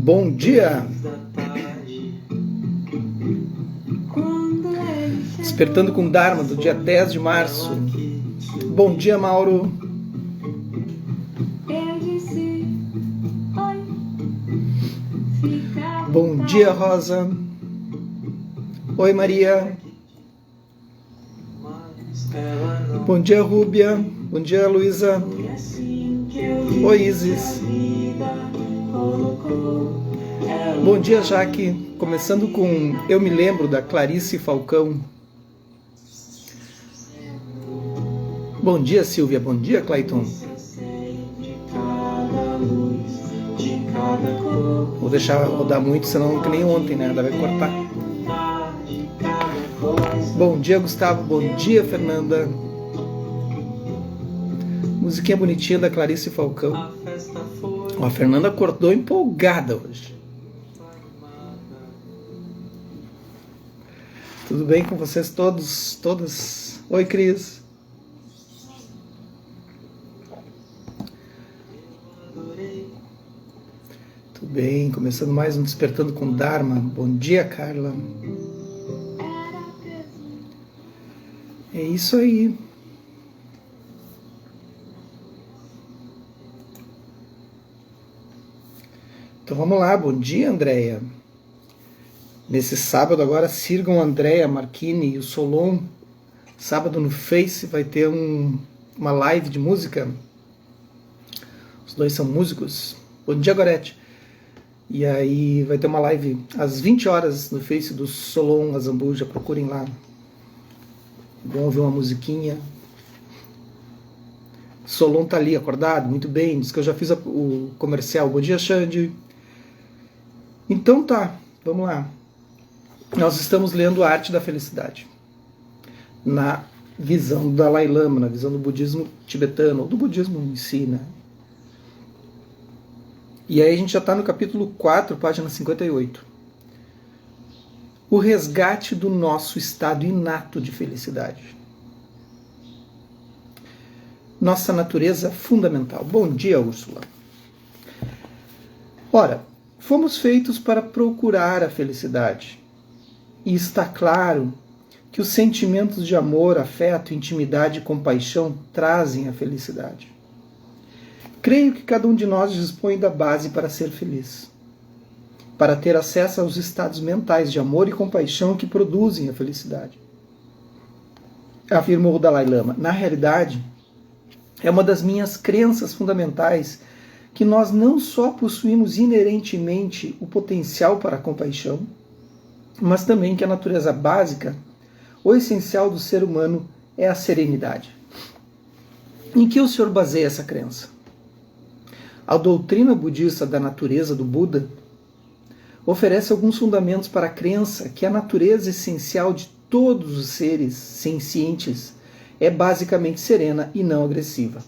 Bom dia! Despertando com Dharma, do dia 10 de março. Bom dia, Mauro! Bom dia, Rosa! Oi, Maria! Bom dia, Rúbia! Bom dia, Luísa! Oi, Isis! Bom dia, Jaque! Começando com Eu Me Lembro, da Clarice Falcão. Bom dia, Silvia. Bom dia, Clayton. Vou deixar rodar muito, senão que nem ontem, né? Ela vai cortar. Bom dia, Gustavo. Bom dia, Fernanda. Musiquinha bonitinha da Clarice Falcão. Ó, a Fernanda acordou empolgada hoje. Tudo bem com vocês todos, todas? Oi, Cris. Tudo bem, começando mais um Despertando com Dharma. Bom dia, Carla. É isso aí. Então vamos lá, bom dia, Andréia. Nesse sábado agora sigam a Andréia Marchini e o Solon. Sábado no Face vai ter uma live de música. Os dois são músicos. Bom dia, Gorete. E aí vai ter uma live às 20 horas no Face do Solon Azambuja. Procurem lá. Bom ouvir uma musiquinha. Solon tá ali acordado, muito bem. Diz que eu já fiz o comercial. Bom dia, Xande. Então tá, vamos lá. Nós estamos lendo A Arte da Felicidade, na visão do Dalai Lama, na visão do budismo tibetano, ou do budismo em si, né? E aí a gente já está no capítulo 4, página 58. O resgate do nosso estado inato de felicidade. Nossa natureza fundamental. Bom dia, Úrsula. Ora, fomos feitos para procurar a felicidade. E está claro que os sentimentos de amor, afeto, intimidade e compaixão trazem a felicidade. Creio que cada um de nós dispõe da base para ser feliz, para ter acesso aos estados mentais de amor e compaixão que produzem a felicidade. Afirmou o Dalai Lama. Na realidade, é uma das minhas crenças fundamentais que nós não só possuímos inerentemente o potencial para a compaixão, mas também que a natureza básica, o essencial do ser humano, é a serenidade. Em que o senhor baseia essa crença? A doutrina budista da natureza do Buda oferece alguns fundamentos para a crença que a natureza essencial de todos os seres sencientes é basicamente serena e não agressiva.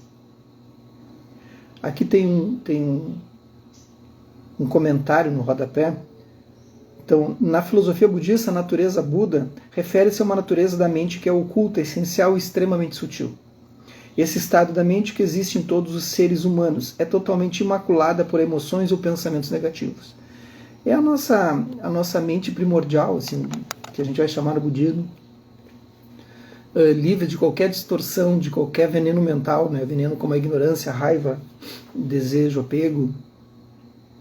Aqui tem um comentário no rodapé. Então, na filosofia budista, a natureza Buda refere-se a uma natureza da mente que é oculta, essencial e extremamente sutil. Esse estado da mente que existe em todos os seres humanos é totalmente imaculada por emoções ou pensamentos negativos. É a nossa mente primordial, assim, que a gente vai chamar no budismo, livre de qualquer distorção, de qualquer veneno mental, né? Veneno como a ignorância, a raiva, desejo, apego,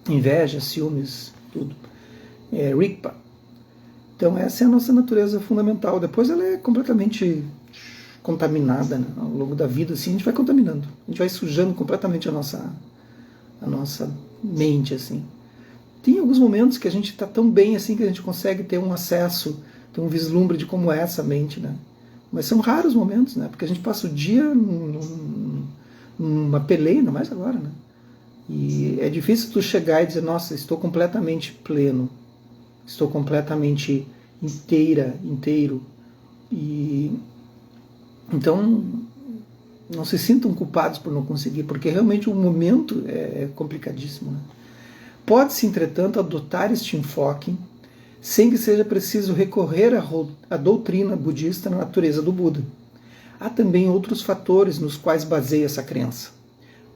inveja, ciúmes, tudo. Rigpa. Então essa é a nossa natureza fundamental. Depois ela é completamente contaminada, né? Ao longo da vida, assim, a gente vai contaminando. A gente vai sujando completamente a nossa mente, assim. Tem alguns momentos que a gente está tão bem assim que a gente consegue ter um acesso, ter um vislumbre de como é essa mente, né? Mas são raros momentos, né? Porque a gente passa o dia numa peleia, ainda mais agora, né? E é difícil tu chegar e dizer, nossa, estou completamente pleno, estou completamente inteiro. E então não se sintam culpados por não conseguir, porque realmente o momento é complicadíssimo, né? Pode-se, entretanto, adotar este enfoque sem que seja preciso recorrer à doutrina budista na natureza do Buda. Há também outros fatores nos quais baseia essa crença.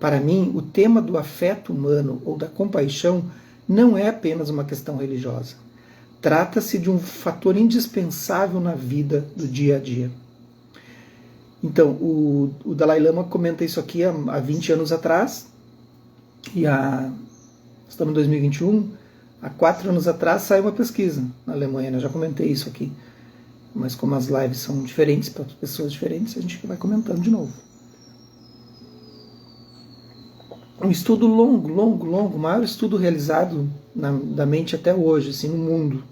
Para mim, o tema do afeto humano ou da compaixão não é apenas uma questão religiosa. Trata-se de um fator indispensável na vida do dia a dia. Então, o Dalai Lama comenta isso aqui há 20 anos atrás, e estamos em 2021, há 4 anos atrás saiu uma pesquisa na Alemanha, né? Já comentei isso aqui, mas como as lives são diferentes para pessoas diferentes, a gente vai comentando de novo. Um estudo longo, o maior estudo realizado da mente até hoje, assim, no mundo,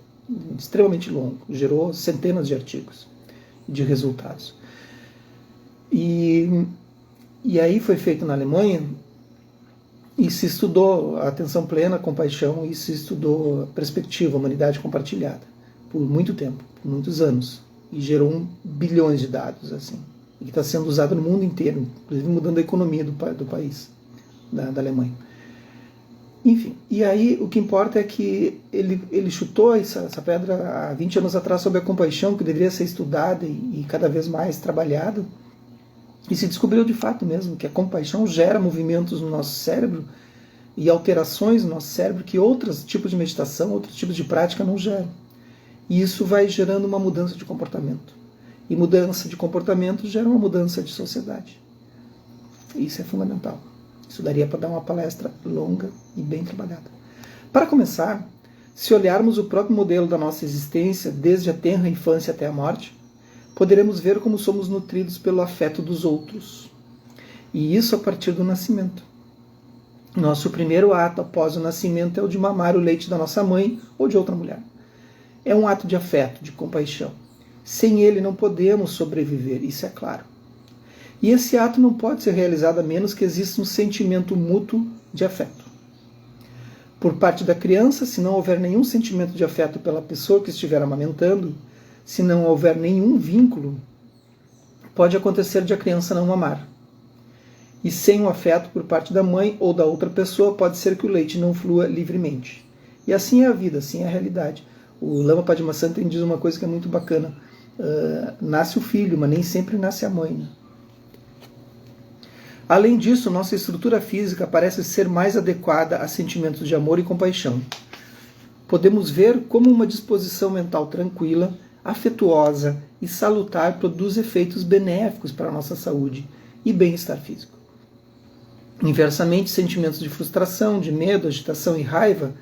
extremamente longo, gerou centenas de artigos de resultados. E aí foi feito na Alemanha e se estudou a atenção plena, a compaixão, e se estudou a perspectiva, a humanidade compartilhada, por muito tempo, por muitos anos, e gerou bilhões de dados, assim, e que está sendo usado no mundo inteiro, inclusive mudando a economia do país, da Alemanha. Enfim, e aí o que importa é que ele chutou essa pedra há 20 anos atrás sobre a compaixão, que deveria ser estudada e cada vez mais trabalhada, e se descobriu de fato mesmo que a compaixão gera movimentos no nosso cérebro e alterações no nosso cérebro que outros tipos de meditação, outros tipos de prática não geram. E isso vai gerando uma mudança de comportamento. E mudança de comportamento gera uma mudança de sociedade. Isso é fundamental. Isso daria para dar uma palestra longa e bem trabalhada. Para começar, se olharmos o próprio modelo da nossa existência, desde a tenra infância até a morte, poderemos ver como somos nutridos pelo afeto dos outros. E isso a partir do nascimento. Nosso primeiro ato após o nascimento é o de mamar o leite da nossa mãe ou de outra mulher. É um ato de afeto, de compaixão. Sem ele não podemos sobreviver, isso é claro. E esse ato não pode ser realizado a menos que exista um sentimento mútuo de afeto. Por parte da criança, se não houver nenhum sentimento de afeto pela pessoa que estiver amamentando, se não houver nenhum vínculo, pode acontecer de a criança não mamar. E sem o afeto por parte da mãe ou da outra pessoa, pode ser que o leite não flua livremente. E assim é a vida, assim é a realidade. O Lama Padmasambhava diz uma coisa que é muito bacana. Nasce o filho, mas nem sempre nasce a mãe, né? Além disso, nossa estrutura física parece ser mais adequada a sentimentos de amor e compaixão. Podemos ver como uma disposição mental tranquila, afetuosa e salutar produz efeitos benéficos para a nossa saúde e bem-estar físico. Inversamente, sentimentos de frustração, de medo, agitação e raiva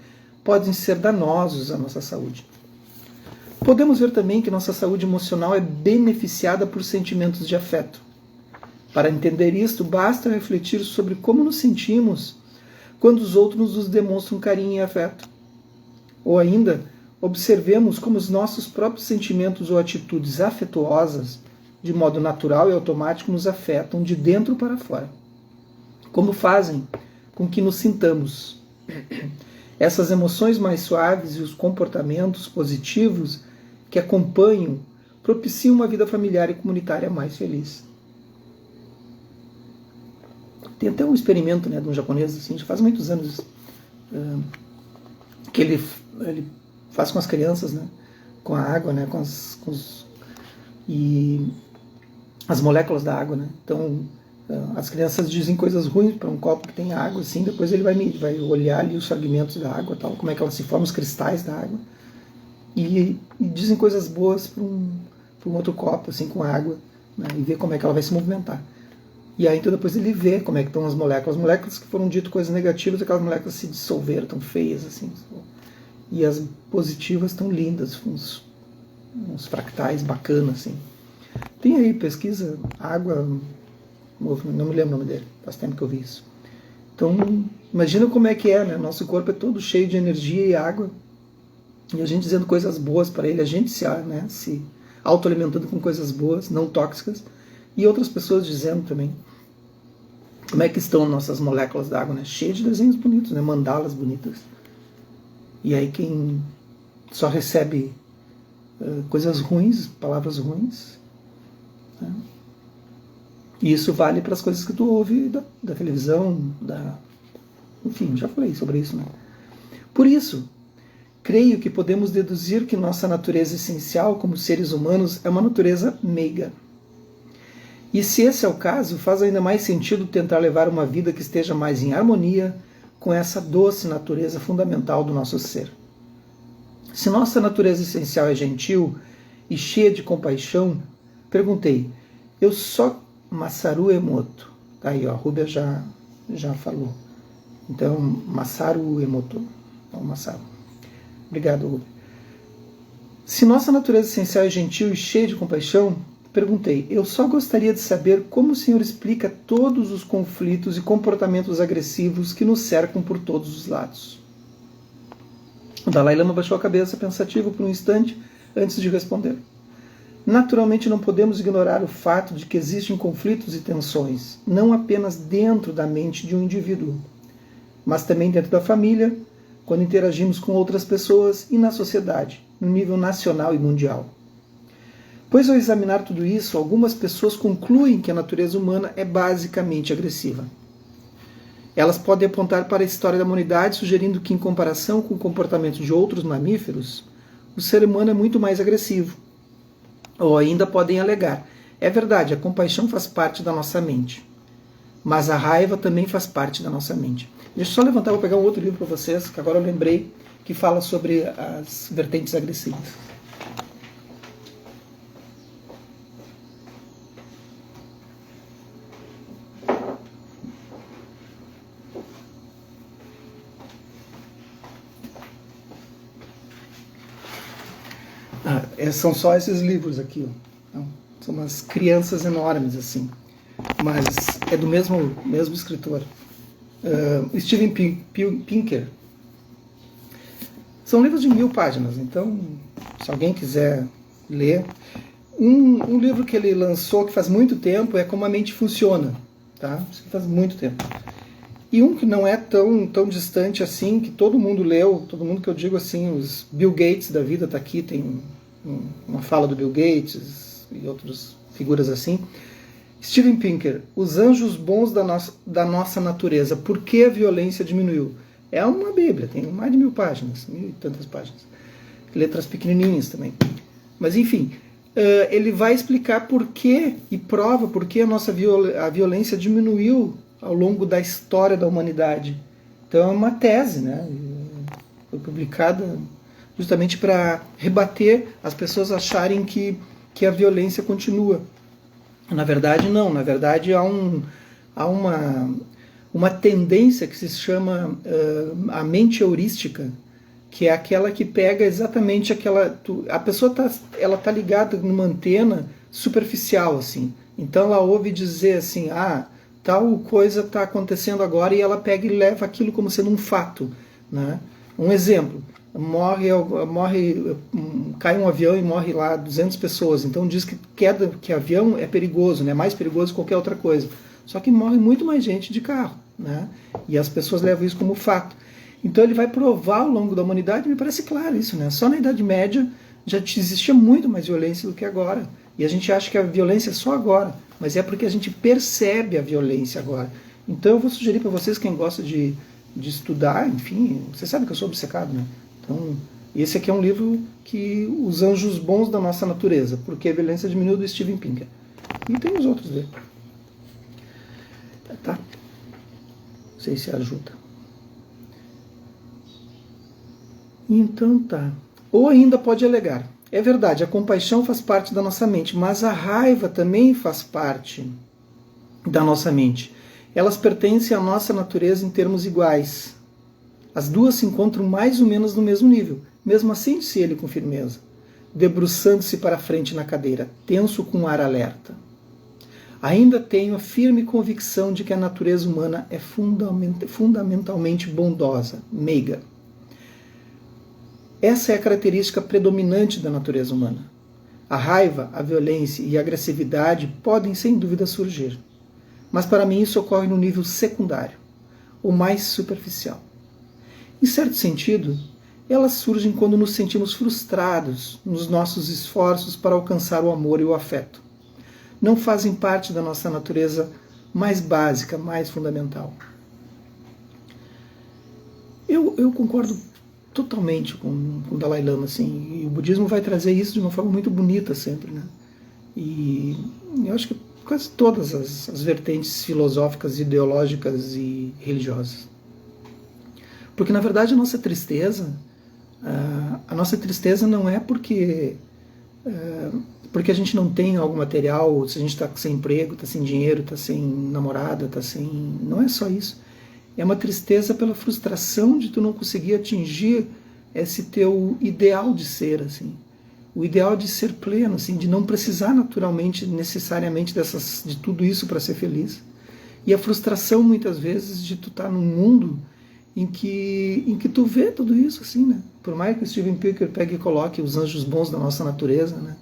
podem ser danosos à nossa saúde. Podemos ver também que nossa saúde emocional é beneficiada por sentimentos de afeto. Para entender isto, basta refletir sobre como nos sentimos quando os outros nos demonstram carinho e afeto. Ou ainda, observemos como os nossos próprios sentimentos ou atitudes afetuosas, de modo natural e automático, nos afetam de dentro para fora. Como fazem com que nos sintamos. Essas emoções mais suaves e os comportamentos positivos que acompanham propiciam uma vida familiar e comunitária mais feliz. Tem até um experimento, né, de um japonês, assim, já faz muitos anos, que ele faz com as crianças, né, com a água, né, e as moléculas da água, né. Então, as crianças dizem coisas ruins para um copo que tem água, assim, depois ele vai olhar ali os fragmentos da água, tal, como é que ela se forma, os cristais da água, e dizem coisas boas para um outro copo, assim, com água, né, e ver como é que ela vai se movimentar. E aí então depois ele vê como é que estão as moléculas que foram dito coisas negativas, aquelas moléculas se dissolveram, tão feias, assim, e as positivas estão lindas, uns fractais bacanas, assim. Tem aí, pesquisa, água, não me lembro o nome dele, faz tempo que eu vi isso. Então, imagina como é que é, né? Nosso corpo é todo cheio de energia e água, e a gente dizendo coisas boas para ele, a gente se autoalimentando com coisas boas, não tóxicas, e outras pessoas dizendo também como é que estão nossas moléculas d'água, né? Cheias de desenhos bonitos, né? Mandalas bonitas. E aí quem só recebe coisas ruins, palavras ruins, né? E isso vale para as coisas que tu ouve da televisão, enfim, já falei sobre isso, né? Por isso, creio que podemos deduzir que nossa natureza essencial como seres humanos é uma natureza meiga. E se esse é o caso, faz ainda mais sentido tentar levar uma vida que esteja mais em harmonia com essa doce natureza fundamental do nosso ser. Se nossa natureza essencial é gentil e cheia de compaixão, perguntei, eu só Masaru Emoto. Tá aí, ó, a Rúbia já falou. Então, Masaru Emoto. Então, Masaru. Obrigado, Rúbia. Se nossa natureza essencial é gentil e cheia de compaixão, perguntei, eu só gostaria de saber como o Senhor explica todos os conflitos e comportamentos agressivos que nos cercam por todos os lados. O Dalai Lama baixou a cabeça pensativo por um instante antes de responder. Naturalmente não podemos ignorar o fato de que existem conflitos e tensões, não apenas dentro da mente de um indivíduo, mas também dentro da família, quando interagimos com outras pessoas e na sociedade, no nível nacional e mundial. Pois ao examinar tudo isso, algumas pessoas concluem que a natureza humana é basicamente agressiva. Elas podem apontar para a história da humanidade, sugerindo que, em comparação com o comportamento de outros mamíferos, o ser humano é muito mais agressivo. Ou ainda podem alegar, é verdade, a compaixão faz parte da nossa mente, mas a raiva também faz parte da nossa mente. Deixa eu só levantar, vou pegar um outro livro para vocês, que agora eu lembrei, que fala sobre as vertentes agressivas. São só esses livros aqui, ó. Então, são umas crianças enormes assim, mas é do mesmo escritor, Steven Pinker. São livros de 1000 páginas, então se alguém quiser ler, um livro que ele lançou que faz muito tempo é Como a Mente Funciona, tá? Isso faz muito tempo. E um que não é tão distante assim, que todo mundo leu, todo mundo que eu digo assim, os Bill Gates da vida tá aqui, tem uma fala do Bill Gates e outras figuras assim. Steven Pinker, Os Anjos Bons da Nossa Natureza, Por que a Violência Diminuiu? É uma bíblia, tem mais de 1000 páginas, 1000 e tantas páginas. Letras pequenininhas também. Mas enfim, ele vai explicar por que e prova por que a violência diminuiu ao longo da história da humanidade. Então é uma tese, né? Foi publicada justamente para rebater as pessoas acharem que a violência continua. Na verdade, não. Na verdade, há uma tendência que se chama a mente heurística, que é aquela que pega exatamente a pessoa tá ligada numa antena superficial, assim. Então ela ouve dizer assim, tal coisa está acontecendo agora, e ela pega e leva aquilo como sendo um fato, né? Um exemplo, cai um avião e morre lá 200 pessoas, então diz que avião é perigoso, né? Mais perigoso que qualquer outra coisa. Só que morre muito mais gente de carro, né? E as pessoas levam isso como fato. Então ele vai provar ao longo da humanidade, me parece claro isso, né? Só na Idade Média já existia muito mais violência do que agora. E a gente acha que a violência é só agora, mas é porque a gente percebe a violência agora. Então eu vou sugerir para vocês, quem gosta de estudar, enfim, você sabe que eu sou obcecado, né? Então, esse aqui é um livro que Os Anjos Bons da Nossa Natureza, Porque a Violência Diminuiu, do Steven Pinker. E tem os outros dele. Tá? Não sei se ajuda. Então tá. Ou ainda pode alegar, é verdade, a compaixão faz parte da nossa mente, mas a raiva também faz parte da nossa mente. Elas pertencem à nossa natureza em termos iguais. As duas se encontram mais ou menos no mesmo nível. Mesmo assim, disse ele com firmeza, debruçando-se para a frente na cadeira, tenso com um ar alerta. Ainda tenho a firme convicção de que a natureza humana é fundamentalmente bondosa, meiga. Essa é a característica predominante da natureza humana. A raiva, a violência e a agressividade podem, sem dúvida, surgir. Mas para mim isso ocorre no nível secundário, ou mais superficial. Em certo sentido, elas surgem quando nos sentimos frustrados nos nossos esforços para alcançar o amor e o afeto. Não fazem parte da nossa natureza mais básica, mais fundamental. Eu concordo totalmente com o Dalai Lama, assim, e o budismo vai trazer isso de uma forma muito bonita sempre, né? E eu acho que quase todas as vertentes filosóficas, ideológicas e religiosas. Porque, na verdade, a nossa tristeza não é porque a gente não tem algum material, ou se a gente está sem emprego, está sem dinheiro, está sem namorada, está sem... Não é só isso. É uma tristeza pela frustração de tu não conseguir atingir esse teu ideal de ser, assim. O ideal de ser pleno, assim, de não precisar naturalmente, necessariamente de tudo isso para ser feliz. E a frustração, muitas vezes, de tu estar num mundo em que tu vê tudo isso, assim, né? Por mais que o Steven Pinker pegue e coloque os anjos bons da nossa natureza, né?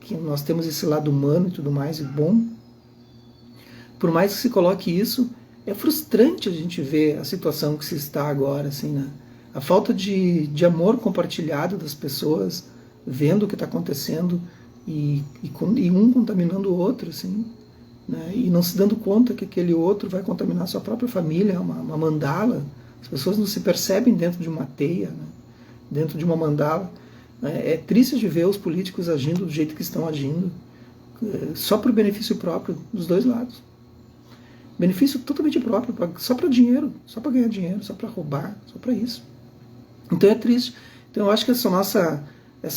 Que nós temos esse lado humano e tudo mais, e bom. Por mais que se coloque isso, é frustrante a gente ver a situação que se está agora, assim, né? A falta de amor compartilhado das pessoas, vendo o que está acontecendo e um contaminando o outro, assim, né? E não se dando conta que aquele outro vai contaminar sua própria família, uma mandala. As pessoas não se percebem dentro de uma teia, né? Dentro de uma mandala. É triste de ver os políticos agindo do jeito que estão agindo, só para o benefício próprio dos dois lados. Benefício totalmente próprio, só para dinheiro, só para ganhar dinheiro, só para roubar, só para isso. Então é triste. Então eu acho que essa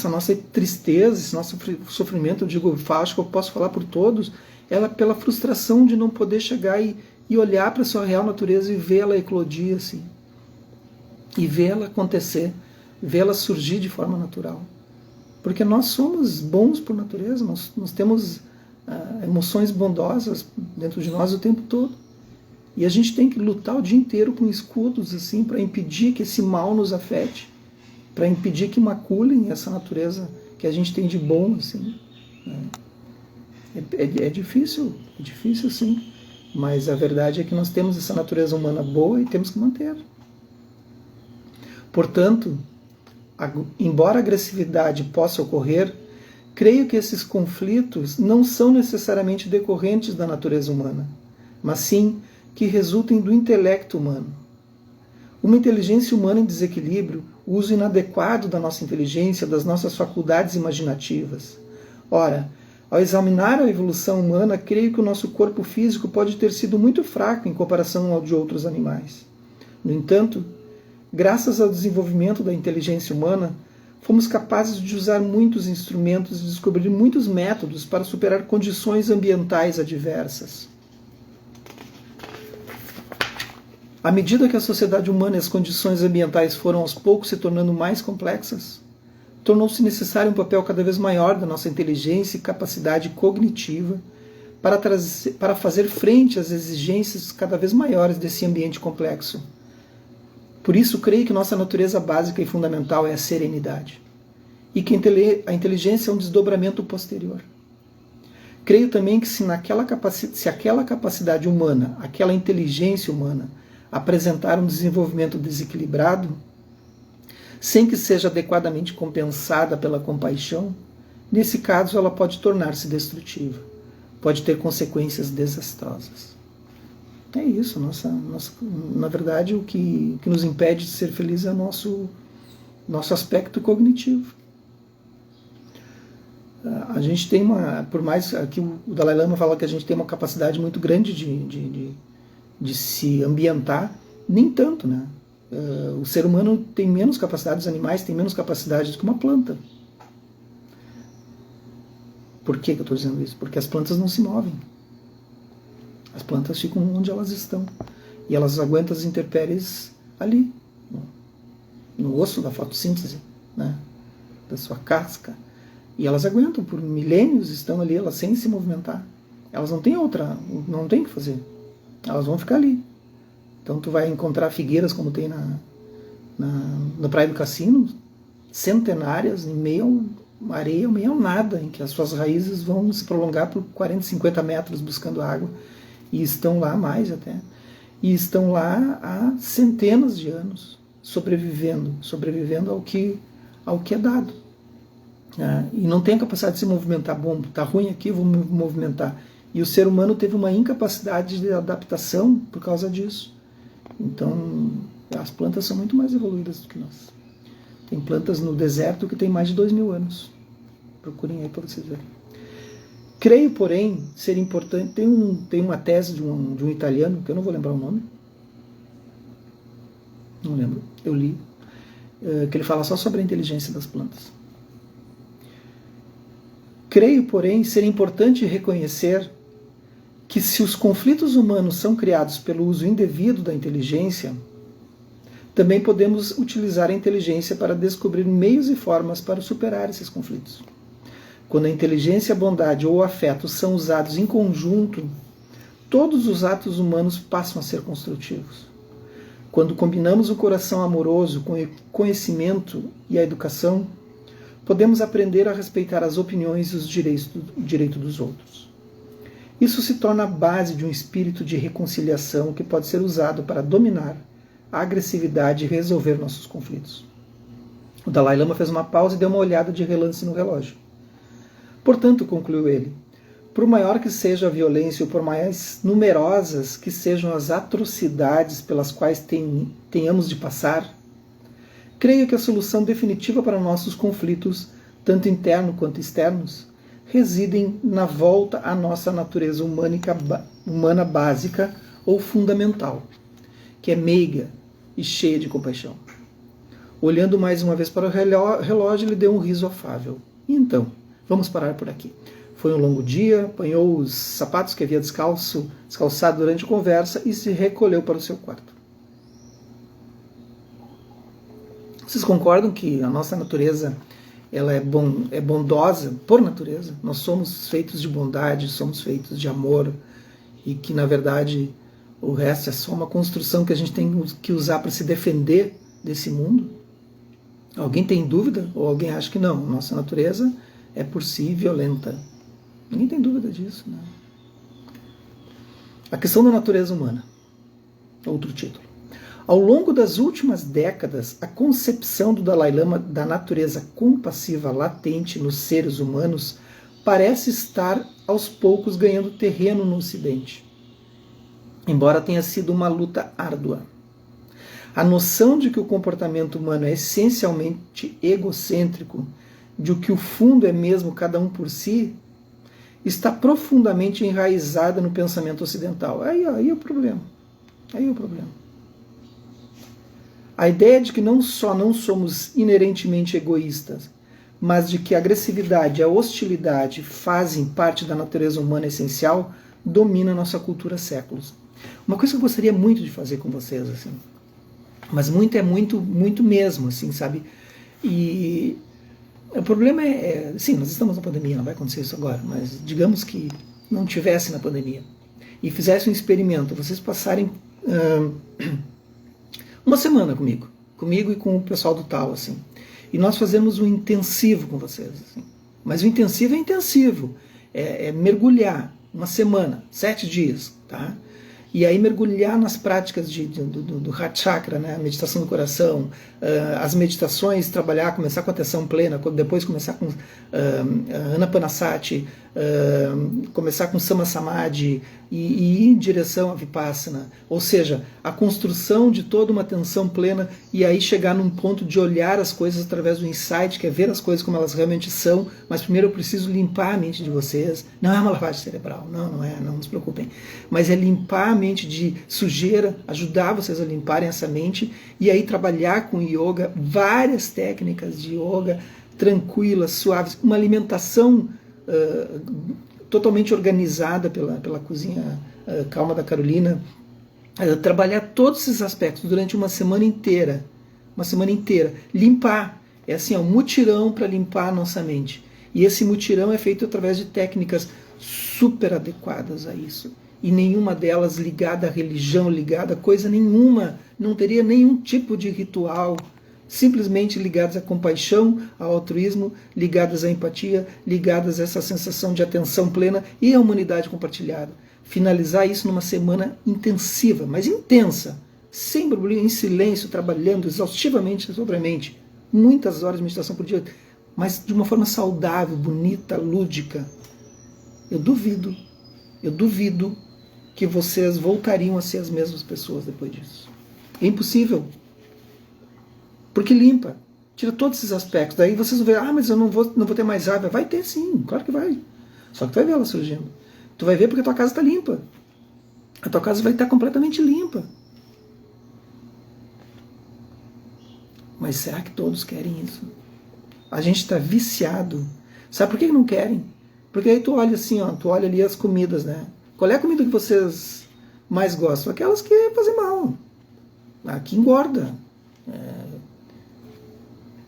nossa tristeza, esse nosso sofrimento, eu digo, acho que eu posso falar por todos, ela pela frustração de não poder chegar e olhar para a sua real natureza e ver ela eclodir, assim, e ver ela acontecer, ver ela surgir de forma natural. Porque nós somos bons por natureza, nós temos emoções bondosas dentro de nós o tempo todo. E a gente tem que lutar o dia inteiro com escudos, assim, para impedir que esse mal nos afete, para impedir que maculem essa natureza que a gente tem de bom, assim, né? É difícil sim, mas a verdade é que nós temos essa natureza humana boa e temos que manter. Portanto, embora a agressividade possa ocorrer, creio que esses conflitos não são necessariamente decorrentes da natureza humana, mas sim que resultem do intelecto humano. Uma inteligência humana em desequilíbrio, o uso inadequado da nossa inteligência, das nossas faculdades imaginativas. Ora, ao examinar a evolução humana, creio que o nosso corpo físico pode ter sido muito fraco em comparação ao de outros animais. No entanto, graças ao desenvolvimento da inteligência humana, fomos capazes de usar muitos instrumentos e descobrir muitos métodos para superar condições ambientais adversas. À medida que a sociedade humana e as condições ambientais foram aos poucos se tornando mais complexas, tornou-se necessário um papel cada vez maior da nossa inteligência e capacidade cognitiva para fazer frente às exigências cada vez maiores desse ambiente complexo. Por isso, creio que nossa natureza básica e fundamental é a serenidade, e que a inteligência é um desdobramento posterior. Creio também que se aquela capacidade humana, aquela inteligência humana, apresentar um desenvolvimento desequilibrado, sem que seja adequadamente compensada pela compaixão, nesse caso ela pode tornar-se destrutiva, pode ter consequências desastrosas. É isso, na verdade o que nos impede de ser feliz é o nosso aspecto cognitivo. A gente tem por mais que o Dalai Lama fala que a gente tem uma capacidade muito grande de se ambientar, nem tanto, né? O ser humano tem menos capacidade, os animais têm menos capacidade do que uma planta. Por que eu estou dizendo isso? Porque as plantas não se movem. As plantas ficam onde elas estão. E elas aguentam as intempéries ali, no osso da fotossíntese, né? Da sua casca. E elas aguentam, por milênios estão ali, elas sem se movimentar. Elas não têm não tem o que fazer. Elas vão ficar ali. Então tu vai encontrar figueiras como tem na Praia do Cassino, centenárias, em meio a areia, em meio ao nada, em que as suas raízes vão se prolongar por 40, 50 metros buscando água, e estão lá mais até, e estão lá há centenas de anos, sobrevivendo ao que é dado. E não tem a capacidade de se movimentar. Bom, tá ruim aqui, vou me movimentar. E o ser humano teve uma incapacidade de adaptação por causa disso. Então, as plantas são muito mais evoluídas do que nós. Tem plantas no deserto que têm mais de 2000 anos. Procurem aí para vocês verem. Creio, porém, ser importante... Tem uma tese de um italiano, que eu não vou lembrar o nome, não lembro, eu li, que ele fala só sobre a inteligência das plantas. Creio, porém, ser importante reconhecer que se os conflitos humanos são criados pelo uso indevido da inteligência, também podemos utilizar a inteligência para descobrir meios e formas para superar esses conflitos. Quando a inteligência, a bondade ou o afeto são usados em conjunto, todos os atos humanos passam a ser construtivos. Quando combinamos o coração amoroso com o conhecimento e a educação, podemos aprender a respeitar as opiniões e os direitos dos outros. Isso se torna a base de um espírito de reconciliação que pode ser usado para dominar a agressividade e resolver nossos conflitos. O Dalai Lama fez uma pausa e deu uma olhada de relance no relógio. Portanto, concluiu ele, por maior que seja a violência ou por mais numerosas que sejam as atrocidades pelas quais tenhamos de passar, creio que a solução definitiva para nossos conflitos, tanto internos quanto externos, residem na volta à nossa natureza humana básica ou fundamental, que é meiga e cheia de compaixão. Olhando mais uma vez para o relógio, ele deu um riso afável. E então, vamos parar por aqui. Foi um longo dia, apanhou os sapatos que havia descalçado durante a conversa e se recolheu para o seu quarto. Vocês concordam que a nossa natureza ela é bondosa por natureza? Nós somos feitos de bondade, somos feitos de amor e que, na verdade, o resto é só uma construção que a gente tem que usar para se defender desse mundo? Alguém tem dúvida? Ou alguém acha que não? Nossa natureza é por si violenta. Ninguém tem dúvida disso, né? A questão da natureza humana. Outro título. Ao longo das últimas décadas, a concepção do Dalai Lama da natureza compassiva latente nos seres humanos parece estar aos poucos ganhando terreno no Ocidente, embora tenha sido uma luta árdua. A noção de que o comportamento humano é essencialmente egocêntrico, de que o fundo é mesmo cada um por si, está profundamente enraizada no pensamento ocidental. Aí é o problema. Aí é o problema. A ideia de que não só não somos inerentemente egoístas, mas de que a agressividade e a hostilidade fazem parte da natureza humana essencial, domina a nossa cultura há séculos. Uma coisa que eu gostaria muito de fazer com vocês, assim, mas muito é muito, muito mesmo, assim, sabe? E o problema sim, nós estamos na pandemia, não vai acontecer isso agora, mas digamos que não tivesse na pandemia e fizesse um experimento, vocês passarem uma semana comigo e com o pessoal do tal, assim, e nós fazemos um intensivo com vocês, assim. Mas o intensivo é intensivo, é mergulhar uma semana, 7 dias, tá? E aí mergulhar nas práticas do Heart Chakra, né? A meditação do coração, as meditações, começar com atenção plena, depois começar com Anapanasati, começar com Sama Samadhi e ir em direção a Vipassana. Ou seja, a construção de toda uma atenção plena e aí chegar num ponto de olhar as coisas através do insight, que é ver as coisas como elas realmente são, mas primeiro eu preciso limpar a mente de vocês. Não é uma lavagem cerebral, não é, não se preocupem. Mas é limpar a mente de sujeira, ajudar vocês a limparem essa mente e aí trabalhar com yoga, várias técnicas de yoga tranquilas, suaves, uma alimentação totalmente organizada pela cozinha calma da Carolina, trabalhar todos esses aspectos durante uma semana inteira, limpar, é assim, um mutirão para limpar a nossa mente, e esse mutirão é feito através de técnicas super adequadas a isso, e nenhuma delas ligada à religião, ligada a coisa nenhuma, não teria nenhum tipo de ritual, simplesmente ligadas à compaixão, ao altruísmo, ligadas à empatia, ligadas a essa sensação de atenção plena e à humanidade compartilhada. Finalizar isso numa semana intensiva, mas intensa, sem burburinho, em silêncio, trabalhando exaustivamente sobre a mente. Muitas horas de meditação por dia, mas de uma forma saudável, bonita, lúdica. Eu duvido que vocês voltariam a ser as mesmas pessoas depois disso. É impossível. Porque limpa, tira todos esses aspectos. Daí vocês vão ver, mas eu não vou ter mais raiva. Vai ter sim, claro que vai. Só que tu vai ver ela surgindo. Tu vai ver porque a tua casa está limpa. A tua casa vai estar completamente limpa. mas será que todos querem isso? A gente está viciado. Sabe por que não querem? Porque aí tu olha assim, ó, tu olha ali as comidas, né? Qual é a comida que vocês mais gostam? Aquelas que fazem mal. A que engorda.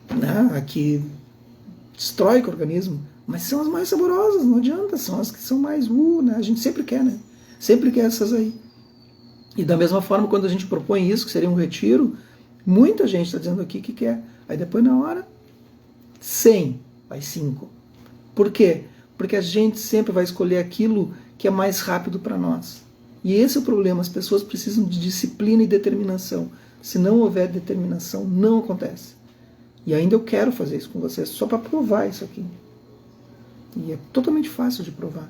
Né? A que destrói o organismo. Mas são as mais saborosas, não adianta. São as que são mais... né? A gente sempre quer, né? Sempre quer essas aí. E da mesma forma, quando a gente propõe isso, que seria um retiro, muita gente está dizendo aqui que quer. Aí depois, na hora, 100, vai 5. Por quê? Porque a gente sempre vai escolher aquilo que é mais rápido para nós. E esse é o problema. As pessoas precisam de disciplina e determinação. Se não houver determinação, não acontece. E ainda eu quero fazer isso com vocês, só para provar isso aqui. E é totalmente fácil de provar.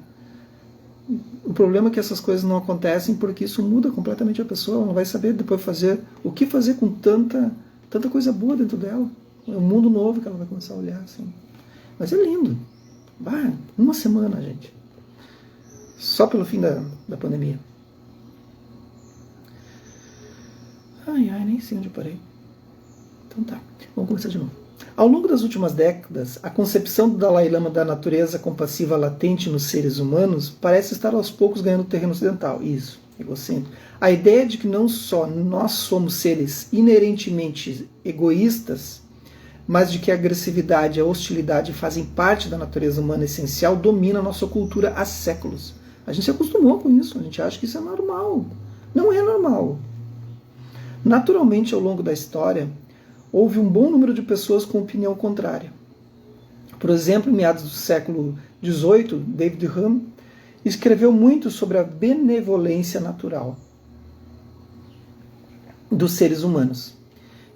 O problema é que essas coisas não acontecem porque isso muda completamente a pessoa. Ela não vai saber depois fazer o que fazer com tanta coisa boa dentro dela. É um mundo novo que ela vai começar a olhar assim. Mas é lindo. Uma semana, gente. Só pelo fim da pandemia. Nem sei onde eu parei. Então tá, vamos começar de novo. Ao longo das últimas décadas, a concepção do Dalai Lama da natureza compassiva latente nos seres humanos parece estar aos poucos ganhando terreno ocidental. Isso, egocêntrico. A ideia de que não só nós somos seres inerentemente egoístas, mas de que a agressividade e a hostilidade fazem parte da natureza humana essencial domina a nossa cultura há séculos. A gente se acostumou com isso, a gente acha que isso é normal. Não é normal. Naturalmente, ao longo da história, houve um bom número de pessoas com opinião contrária. Por exemplo, em meados do século XVIII, David Hume escreveu muito sobre a benevolência natural dos seres humanos.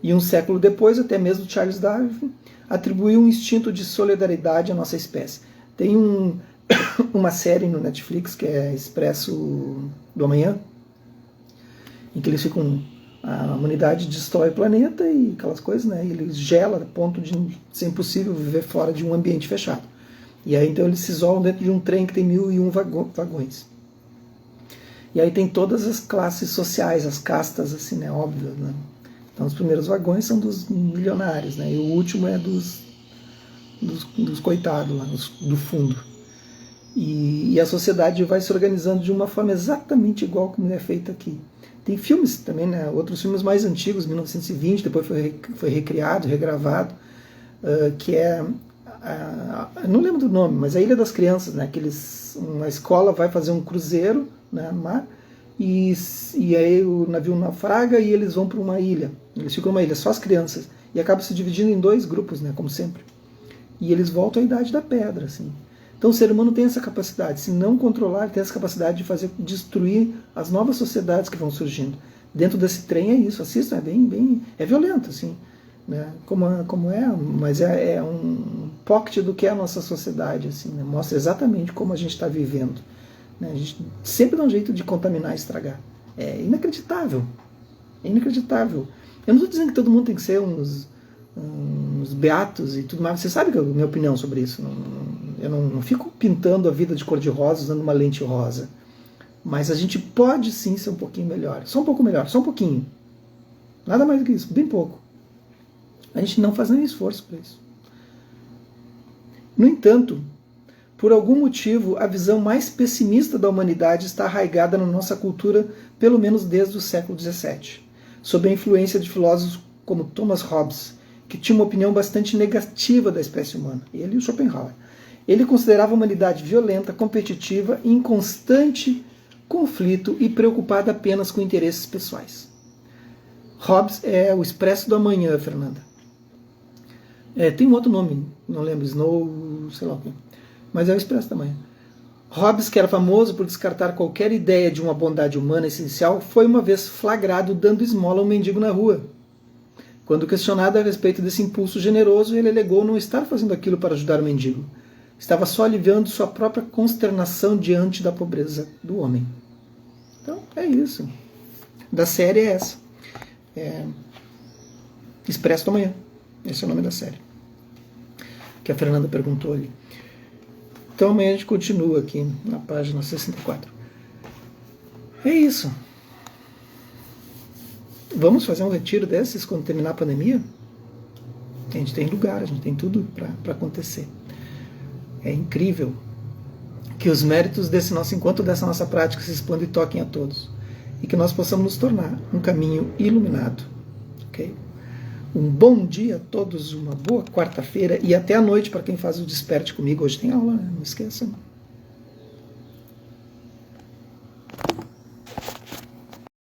E um século depois, até mesmo Charles Darwin atribuiu um instinto de solidariedade à nossa espécie. Tem uma série no Netflix que é Expresso do Amanhã, em que eles ficam... A humanidade destrói o planeta e aquelas coisas, né? E ele gela a ponto de ser impossível viver fora de um ambiente fechado. E aí então eles se isolam dentro de um trem que tem 1001 vagões. E aí tem todas as classes sociais, as castas, assim, né? Óbvio, né? Então os primeiros vagões são dos milionários, né? E o último é dos coitados lá, do fundo. E a sociedade vai se organizando de uma forma exatamente igual como é feita aqui. Tem filmes também, né? Outros filmes mais antigos, 1920, depois foi recriado, regravado, que é... não lembro do nome, mas a Ilha das Crianças, né? Uma escola vai fazer um cruzeiro, né, no mar, e aí o navio naufraga e eles vão para uma ilha. Eles ficam numa ilha, só as crianças. E acabam se dividindo em 2 grupos, né, como sempre. E eles voltam à Idade da Pedra, assim. Então o ser humano tem essa capacidade, se não controlar, ele tem essa capacidade de destruir as novas sociedades que vão surgindo. Dentro desse trem é isso, assistam, é violento, assim, né? Como é, mas é um pocket do que é a nossa sociedade, assim, né? Mostra exatamente como a gente está vivendo. Né? A gente sempre dá um jeito de contaminar e estragar. É inacreditável. É inacreditável. Eu não estou dizendo que todo mundo tem que ser uns beatos e tudo mais. Você sabe que a minha opinião sobre isso. Eu não fico pintando a vida de cor-de-rosa usando uma lente rosa. Mas a gente pode sim ser um pouquinho melhor. Só um pouco melhor, só um pouquinho. Nada mais do que isso, bem pouco. A gente não faz nenhum esforço para isso. No entanto, por algum motivo, a visão mais pessimista da humanidade está arraigada na nossa cultura, pelo menos desde o século XVII, sob a influência de filósofos como Thomas Hobbes, que tinha uma opinião bastante negativa da espécie humana, ele e o Schopenhauer. Ele considerava a humanidade violenta, competitiva, em constante conflito e preocupada apenas com interesses pessoais. Hobbes é o Expresso do Amanhã, Fernanda. Tem um outro nome, não lembro, Snow, sei lá o quê, mas é o Expresso do Amanhã. Hobbes, que era famoso por descartar qualquer ideia de uma bondade humana essencial, foi uma vez flagrado dando esmola a um mendigo na rua. Quando questionado a respeito desse impulso generoso, ele alegou não estar fazendo aquilo para ajudar o mendigo. Estava só aliviando sua própria consternação diante da pobreza do homem. Então, é isso. Da série é essa. Expresso do Amanhã. Esse é o nome da série. Que a Fernanda perguntou ali. Então amanhã a gente continua aqui na página 64. É isso. Vamos fazer um retiro desses quando terminar a pandemia? A gente tem lugar, a gente tem tudo para acontecer. É incrível que os méritos desse nosso encontro, dessa nossa prática, se expandam e toquem a todos. E que nós possamos nos tornar um caminho iluminado. Ok? Um bom dia a todos, uma boa quarta-feira e até a noite para quem faz o Desperte comigo. Hoje tem aula, né? Não esqueça.